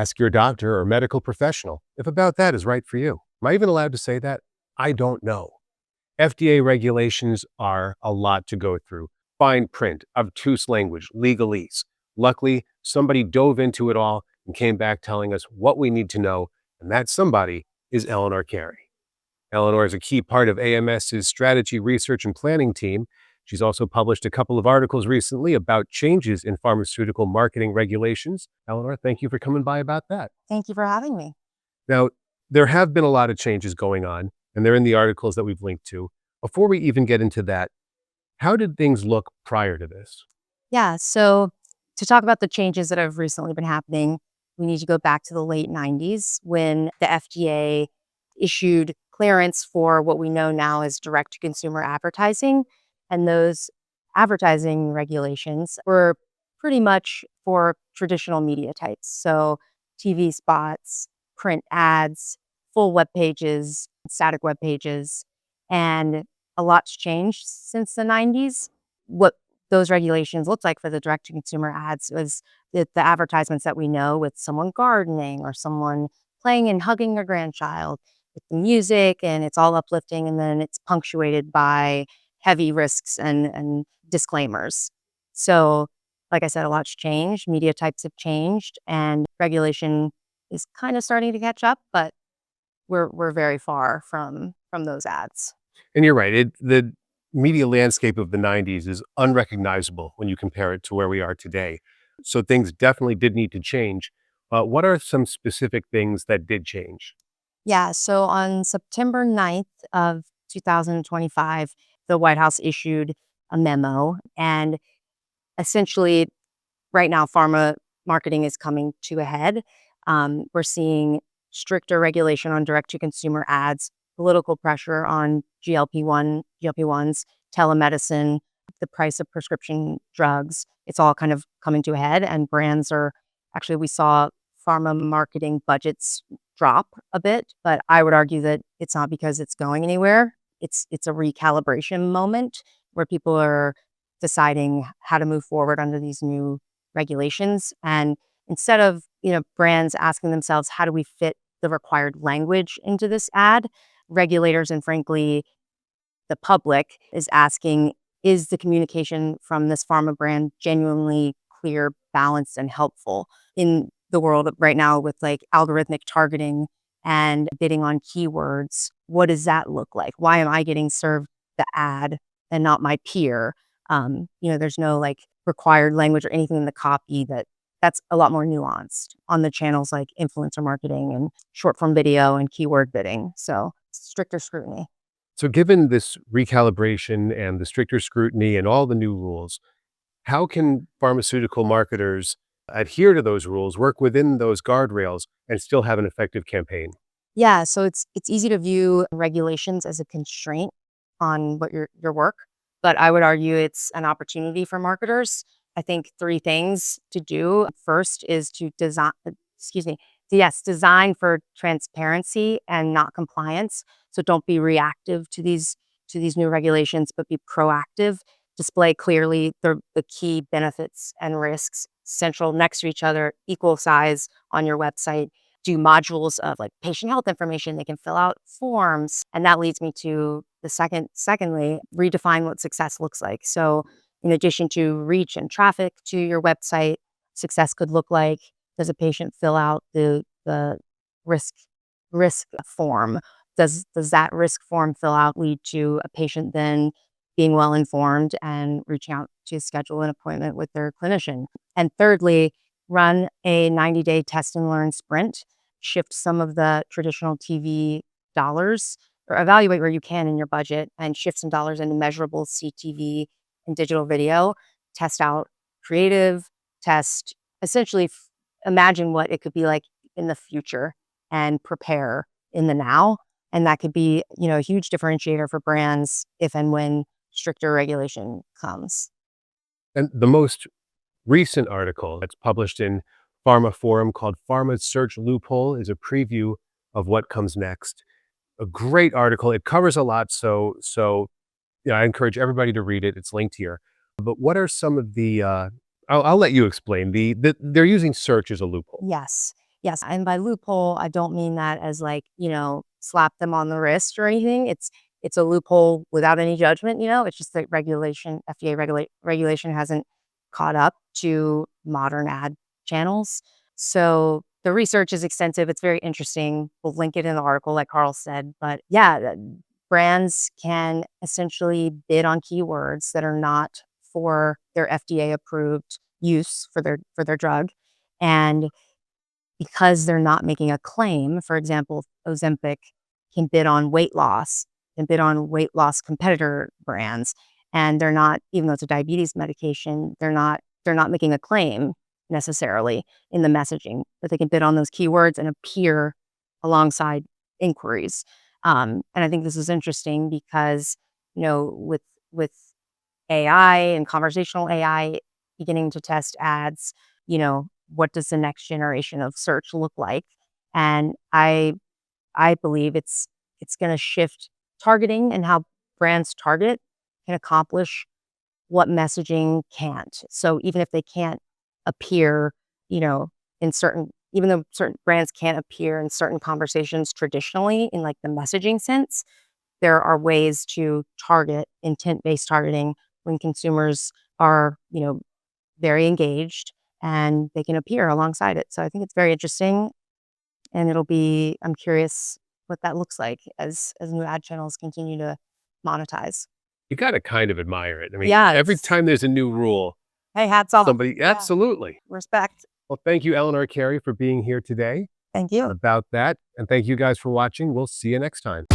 Ask your doctor or medical professional if about that is right for you. Am I even allowed to say that? I don't know. FDA regulations are a lot to go through. Fine print, obtuse language, legalese. Luckily, somebody dove into it all and came back telling us what we need to know, and that somebody is Eleanor Carey. Eleanor is a key part of AMS's strategy, research, and planning team. She's also published a couple of articles recently about changes in pharmaceutical marketing regulations. Eleanor, thank you for coming by about that. Thank you for having me. Now, there have been a lot of changes going on, and they're in the articles that we've linked to. Before we even get into that, how did things look prior to this? Yeah, so to talk about the changes that have recently been happening, we need to go back to the late 90s when the FDA issued clearance for what we know now as direct to consumer advertising. And those advertising regulations were pretty much for traditional media types. So TV spots, print ads, full web pages, static web pages. And a lot's changed since the 90s. What those regulations looked like for the direct to consumer ads was the advertisements that we know with someone gardening or someone playing and hugging their grandchild with the music, and it's all uplifting, and then it's punctuated by heavy risks and disclaimers. So, like I said, a lot's changed, media types have changed, and regulation is kind of starting to catch up, but we're very far from those ads. And you're right, the media landscape of the 90s is unrecognizable when you compare it to where we are today. So things definitely did need to change. What are some specific things that did change? Yeah, so on September 9th of 2025, the White House issued a memo, and essentially right now pharma marketing is coming to a head. We're seeing stricter regulation on direct to consumer ads, political pressure on GLP-1s, telemedicine, the price of prescription drugs. It's all kind of coming to a head, and brands are actually, we saw pharma marketing budgets drop a bit, but I would argue that it's not because it's going anywhere. It's a recalibration moment where people are deciding how to move forward under these new regulations. And instead of, brands asking themselves, how do we fit the required language into this ad? Regulators and frankly, the public is asking, is the communication from this pharma brand genuinely clear, balanced, and helpful? In the world right now with like algorithmic targeting and bidding on keywords, what does that look like? Why am I getting served the ad and not my peer? There's no like required language or anything in the copy that's a lot more nuanced on the channels like influencer marketing and short form video and keyword bidding. So stricter scrutiny. So given this recalibration and the stricter scrutiny and all the new rules, how can pharmaceutical marketers adhere to those rules, work within those guardrails, and still have an effective campaign? Yeah, so it's easy to view regulations as a constraint on what your work, but I would argue it's an opportunity for marketers. I think three things to do. First is to design for transparency and not compliance. So don't be reactive to these new regulations, but be proactive. Display clearly the key benefits and risks, central next to each other, equal size on your website. Do modules of like patient health information. They can fill out forms. And that leads me to the secondly, redefine what success looks like. So in addition to reach and traffic to your website, success could look like, does a patient fill out the risk form? Does that risk form fill out lead to a patient then being well informed and reaching out to schedule an appointment with their clinician? And thirdly, run a 90-day test and learn sprint, shift some of the traditional TV dollars, or evaluate where you can in your budget and shift some dollars into measurable CTV and digital video, test out creative, test essentially imagine what it could be like in the future and prepare in the now. And that could be, a huge differentiator for brands if and when stricter regulation comes. And the most recent article that's published in Pharma Forum called Pharma's Search Loophole is a preview of what comes next. A great article. It covers a lot, so I encourage everybody to read it. It's linked here. But what are some of the I'll let you explain. They're using search as a loophole. Yes. Yes, and by loophole, I don't mean that as like, slap them on the wrist or anything. It's a loophole without any judgment, it's just that FDA regulation hasn't caught up to modern ad channels. So the research is extensive. It's very interesting. We'll link it in the article, like Carl said. But yeah, brands can essentially bid on keywords that are not for their FDA approved use for their drug. And because they're not making a claim, for example, Ozempic can bid on weight loss and bid on weight loss competitor brands. And they're not, even though it's a diabetes medication, they're not making a claim necessarily in the messaging, but they can bid on those keywords and appear alongside inquiries. And I think this is interesting because, with AI and conversational AI beginning to test ads, what does the next generation of search look like? And I believe it's going to shift targeting, and how brands target can accomplish what messaging can't. So even if they can't appear, even though certain brands can't appear in certain conversations traditionally in like the messaging sense, there are ways to target intent-based targeting when consumers are, very engaged and they can appear alongside it. So I think it's very interesting, and I'm curious what that looks like as new ad channels continue to monetize. You got to kind of admire it. I mean, Yeah, every time there's a new rule, hey, hats off. somebody, Yeah, absolutely. respect. Well, thank you, Eleanor Carey, for being here today Thank you. about that. And thank you guys for watching. We'll see you next time.